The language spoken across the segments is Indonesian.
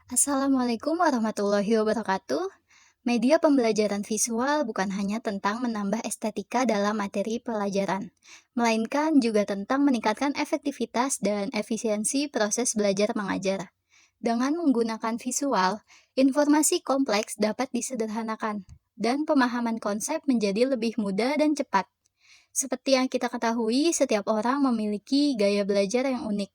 Assalamualaikum warahmatullahi wabarakatuh. Media pembelajaran visual bukan hanya tentang menambah estetika dalam materi pelajaran, melainkan juga tentang meningkatkan efektivitas dan efisiensi proses belajar mengajar. Dengan menggunakan visual, informasi kompleks dapat disederhanakan, dan pemahaman konsep menjadi lebih mudah dan cepat. Seperti yang kita ketahui, setiap orang memiliki gaya belajar yang unik.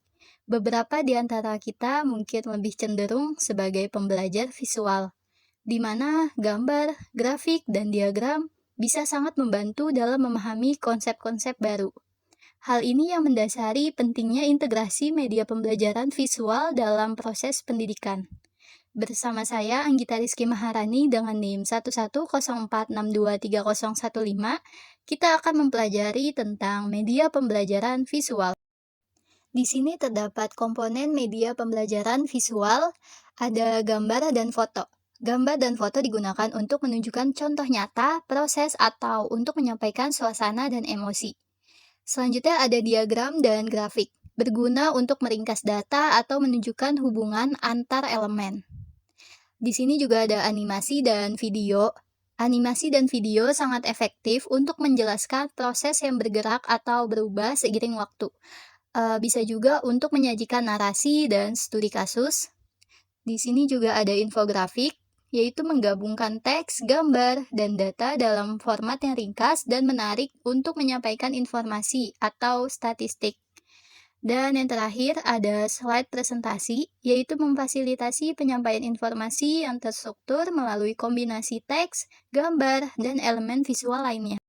Beberapa di antara kita mungkin lebih cenderung sebagai pembelajar visual, di mana gambar, grafik, dan diagram bisa sangat membantu dalam memahami konsep-konsep baru. Hal ini yang mendasari pentingnya integrasi media pembelajaran visual dalam proses pendidikan. Bersama saya, Anggita Rizky Maharani dengan NIM 11046230015, kita akan mempelajari tentang media pembelajaran visual. Di sini terdapat komponen media pembelajaran visual, ada gambar dan foto. Gambar dan foto digunakan untuk menunjukkan contoh nyata, proses, atau untuk menyampaikan suasana dan emosi. Selanjutnya ada diagram dan grafik, berguna untuk meringkas data atau menunjukkan hubungan antar elemen. Di sini juga ada animasi dan video. Animasi dan video sangat efektif untuk menjelaskan proses yang bergerak atau berubah seiring waktu. Bisa juga untuk menyajikan narasi dan studi kasus. Di sini juga ada infografik, yaitu menggabungkan teks, gambar, dan data dalam format yang ringkas dan menarik untuk menyampaikan informasi atau statistik. Dan yang terakhir ada slide presentasi, yaitu memfasilitasi penyampaian informasi yang terstruktur melalui kombinasi teks, gambar, dan elemen visual lainnya.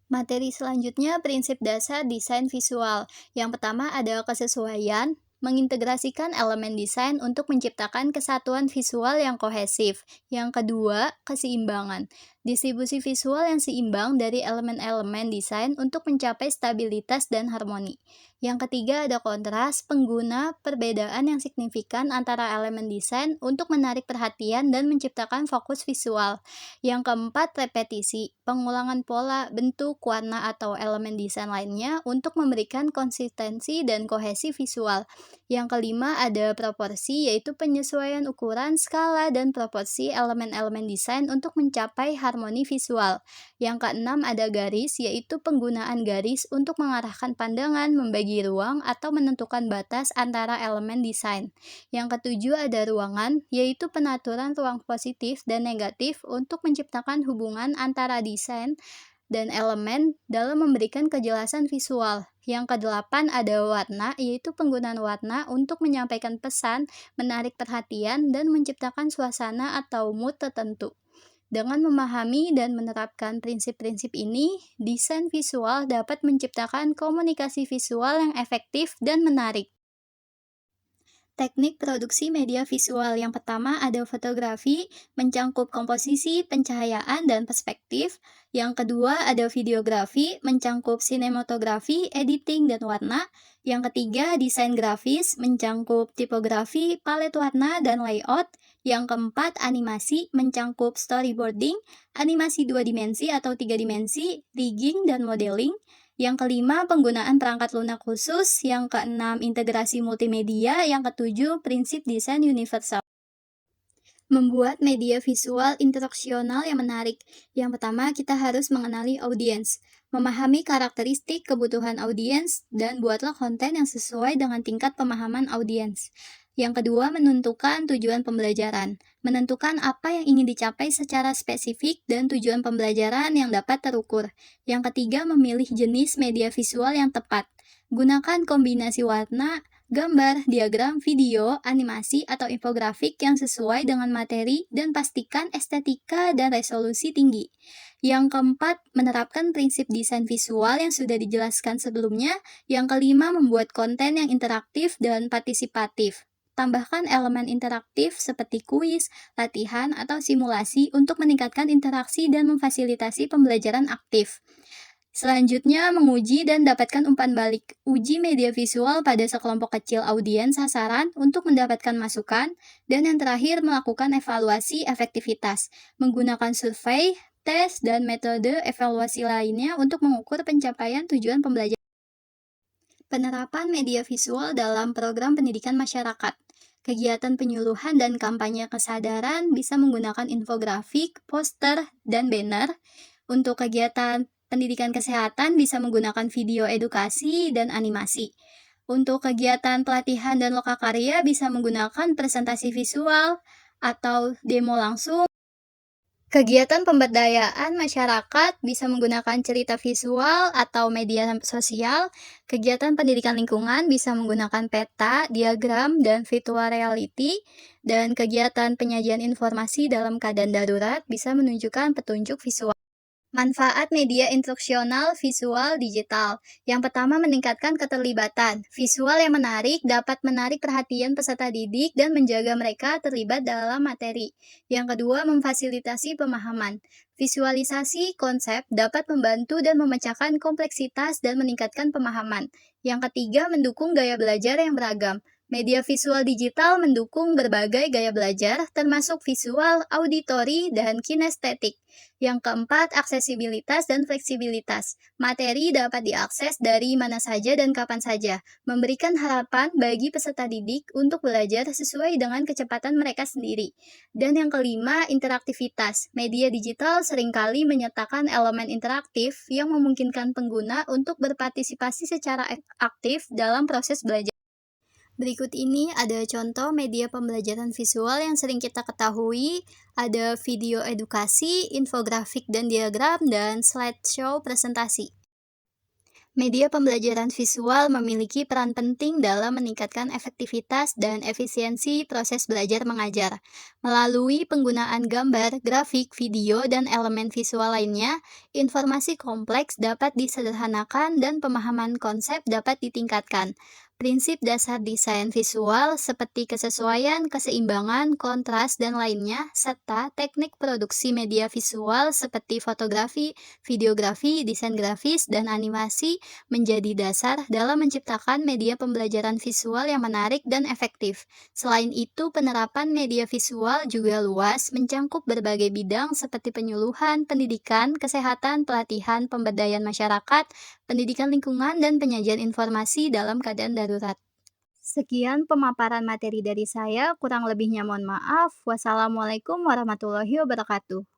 Materi selanjutnya prinsip dasar desain visual. Yang pertama ada kesesuaian, mengintegrasikan elemen desain untuk menciptakan kesatuan visual yang kohesif. Yang kedua, keseimbangan. Distribusi visual yang seimbang dari elemen-elemen desain untuk mencapai stabilitas dan harmoni. Yang ketiga ada kontras, pengguna perbedaan yang signifikan antara elemen desain untuk menarik perhatian dan menciptakan fokus visual. Yang keempat, repetisi, pengulangan pola, bentuk, warna, atau elemen desain lainnya untuk memberikan konsistensi dan kohesi visual. Yang kelima, ada proporsi, yaitu penyesuaian ukuran, skala, dan proporsi elemen-elemen desain untuk mencapai harmoni visual. Yang keenam, ada garis, yaitu penggunaan garis untuk mengarahkan pandangan, membagi ruang, atau menentukan batas antara elemen desain. Yang ketujuh, ada ruangan, yaitu penaturan ruang positif dan negatif untuk menciptakan hubungan antara desain dan elemen dalam memberikan kejelasan visual. Yang kedelapan ada warna, yaitu penggunaan warna untuk menyampaikan pesan, menarik perhatian, dan menciptakan suasana atau mood tertentu. Dengan memahami dan menerapkan prinsip-prinsip ini, desain visual dapat menciptakan komunikasi visual yang efektif dan menarik. Teknik produksi media visual yang pertama ada fotografi, mencangkup komposisi, pencahayaan, dan perspektif. Yang kedua ada videografi, mencangkup sinematografi, editing, dan warna. Yang ketiga desain grafis, mencangkup tipografi, palet warna, dan layout. Yang keempat animasi, mencangkup storyboarding, animasi 2 dimensi atau 3 dimensi, rigging, dan modeling. Yang kelima, penggunaan perangkat lunak khusus. Yang keenam, integrasi multimedia. Yang ketujuh, prinsip desain universal. Membuat media visual instruksional yang menarik. Yang pertama, kita harus mengenali audiens, memahami karakteristik kebutuhan audiens, dan buatlah konten yang sesuai dengan tingkat pemahaman audiens. Yang kedua, menentukan tujuan pembelajaran. Menentukan apa yang ingin dicapai secara spesifik dan tujuan pembelajaran yang dapat terukur. Yang ketiga, memilih jenis media visual yang tepat. Gunakan kombinasi warna, gambar, diagram, video, animasi, atau infografik yang sesuai dengan materi dan pastikan estetika dan resolusi tinggi. Yang keempat, menerapkan prinsip desain visual yang sudah dijelaskan sebelumnya. Yang kelima, membuat konten yang interaktif dan partisipatif. Tambahkan elemen interaktif seperti kuis, latihan, atau simulasi untuk meningkatkan interaksi dan memfasilitasi pembelajaran aktif. Selanjutnya, menguji dan dapatkan umpan balik. Uji media visual pada sekelompok kecil audiens sasaran untuk mendapatkan masukan. Dan yang terakhir, melakukan evaluasi efektivitas. Menggunakan survei, tes, dan metode evaluasi lainnya untuk mengukur pencapaian tujuan pembelajaran. Penerapan media visual dalam program pendidikan masyarakat. Kegiatan penyuluhan dan kampanye kesadaran bisa menggunakan infografik, poster, dan banner. Untuk kegiatan pendidikan kesehatan bisa menggunakan video edukasi dan animasi. Untuk kegiatan pelatihan dan lokakarya bisa menggunakan presentasi visual atau demo langsung. Kegiatan pemberdayaan masyarakat bisa menggunakan cerita visual atau media sosial. Kegiatan pendidikan lingkungan bisa menggunakan peta, diagram, dan virtual reality. Dan kegiatan penyajian informasi dalam keadaan darurat bisa menunjukkan petunjuk visual. Manfaat media instruksional visual digital. Yang pertama, meningkatkan keterlibatan. Visual yang menarik dapat menarik perhatian peserta didik dan menjaga mereka terlibat dalam materi. Yang kedua, memfasilitasi pemahaman. Visualisasi konsep dapat membantu dan memecahkan kompleksitas dan meningkatkan pemahaman. Yang ketiga, mendukung gaya belajar yang beragam. Media visual digital mendukung berbagai gaya belajar, termasuk visual, auditori, dan kinestetik. Yang keempat, aksesibilitas dan fleksibilitas. Materi dapat diakses dari mana saja dan kapan saja, memberikan harapan bagi peserta didik untuk belajar sesuai dengan kecepatan mereka sendiri. Dan yang kelima, interaktivitas. Media digital seringkali menyertakan elemen interaktif yang memungkinkan pengguna untuk berpartisipasi secara aktif dalam proses belajar. Berikut ini ada contoh media pembelajaran visual yang sering kita ketahui, ada video edukasi, infografik dan diagram, dan slideshow presentasi. Media pembelajaran visual memiliki peran penting dalam meningkatkan efektivitas dan efisiensi proses belajar mengajar. Melalui penggunaan gambar, grafik, video, dan elemen visual lainnya, informasi kompleks dapat disederhanakan dan pemahaman konsep dapat ditingkatkan. Prinsip dasar desain visual seperti kesesuaian, keseimbangan, kontras, dan lainnya, serta teknik produksi media visual seperti fotografi, videografi, desain grafis, dan animasi menjadi dasar dalam menciptakan media pembelajaran visual yang menarik dan efektif. Selain itu, penerapan media visual juga luas, mencangkup berbagai bidang seperti penyuluhan, pendidikan, kesehatan, pelatihan, pemberdayaan masyarakat, pendidikan lingkungan, dan penyajian informasi dalam keadaan darurat. Sekian pemaparan materi dari saya, kurang lebihnya mohon maaf. Wassalamualaikum warahmatullahi wabarakatuh.